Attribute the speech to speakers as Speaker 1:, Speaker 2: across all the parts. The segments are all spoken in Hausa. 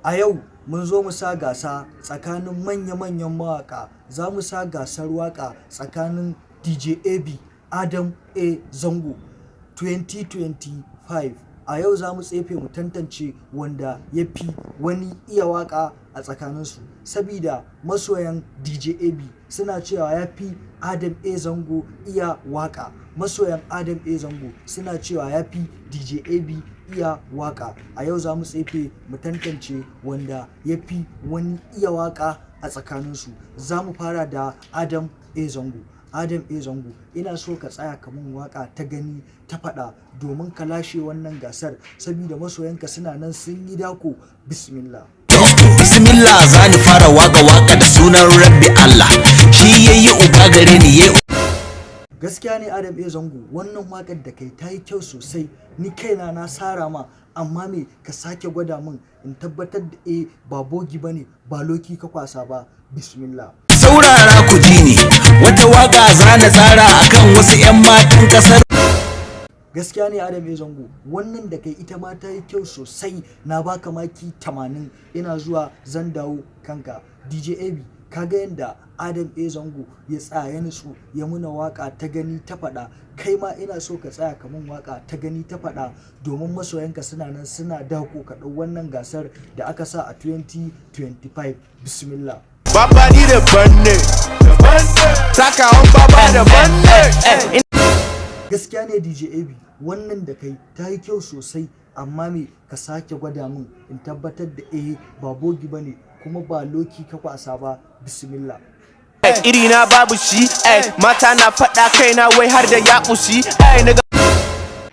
Speaker 1: A yau mun zo mu sa gasa tsakanin manya-manyan mawaƙa. Za mu sa gasar waƙa tsakanin DJ AB Adam-A-Zango 2025. A yau za mu tsefe mu tantance wanda ya fi wani iya waƙa a tsakaninsu. Sabida masoyan DJ AB suna cewa ya fi Adam-A-Zango iya waƙa. Masoyan Adam-A-Zango suna cewa ya fi DJ AB iya waƙa. A yau za mu tsefe mu tantance wanda ya fi wani iya waƙa a tsakaninsu. Za mu fara da Adam-A-Zango. Adam-A-Zango, ina so ka tsaya ka mun waƙa ta gani ta faɗa domin ka lashe wannan gasar, saboda masoyanka suna nan sun yi dako. Bismillah.
Speaker 2: Bismillah, za ni fara waka da sunan Rabbi Allah, shi yayi uba gare ni yayi.
Speaker 1: Gaskiya ne Adam-A-Zango, wannan waƙar da kai ta yi kyau sosai. Ni kaina na sara ma, amma me ka sake gwada min in tabbatar da ba bogi bane, ba loki ka kwasa ba. Bismillah.
Speaker 2: Saurara ku ji ni, wata waka za na tsara akan wasu 'yan matan kasar.
Speaker 1: Gaskiya ne Adam-A-Zango, wannan da kai ita ma ta yi kyau sosai. Na baka maki 80. Ina zuwa zan dawo kanka. DJ AB, kaga yadda Adam-A-Zango ya tsaya ya nutsu ya muna waka ta gani ta faɗa. Kai ma ina so ka tsaya ka mun waka ta gani ta faɗa, domin masoyanka suna nan suna dako ka ɗau wannan gasar da aka sa a 2025. Bismillah.
Speaker 3: Baba ni da banne, takawan baba da banne.
Speaker 1: Gaskiya ne DJ AB, wannan da kai ta yi kyau sosai, amma me ka sake gwada min in tabbatar da ba bogi bane kuma ba loki ka kwasa ba. Bismillah.
Speaker 3: Irina babu shi, mata na faɗa kaina wai har da ya ƙushi.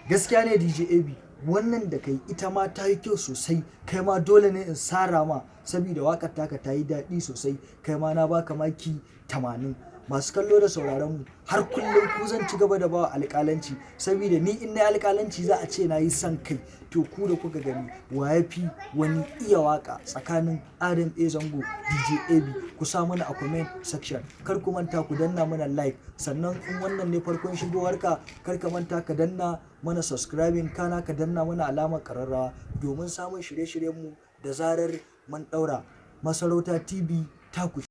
Speaker 1: Gaskiya ne DJ AB, wannan da kai ita ma ta yi kyau sosai. Kai ma dole ne in sara ma, saboda waƙar taka ta yi daɗi sosai. Kai ma na baka maki 80. Masu kallo da sauraron mu, har kullum ku zan ci gaba da bawa alƙalanci, saboda ni in na alƙalanci za a ce na yi son kai. To ku da kuka gani wa ya fi wani iya waƙa tsakanin Adam-A-Zango DJ AB? Ku sa mana a comment section. Kar ku manta ku danna mana like, sannan in wannan ne farkon shigowarka, kar ka manta ka danna mana subscribing, kana ka danna mana alamar ƙararrawa domin samun shirye-shiryenmu da zarar mun ɗaura. Masarauta TV ta ku.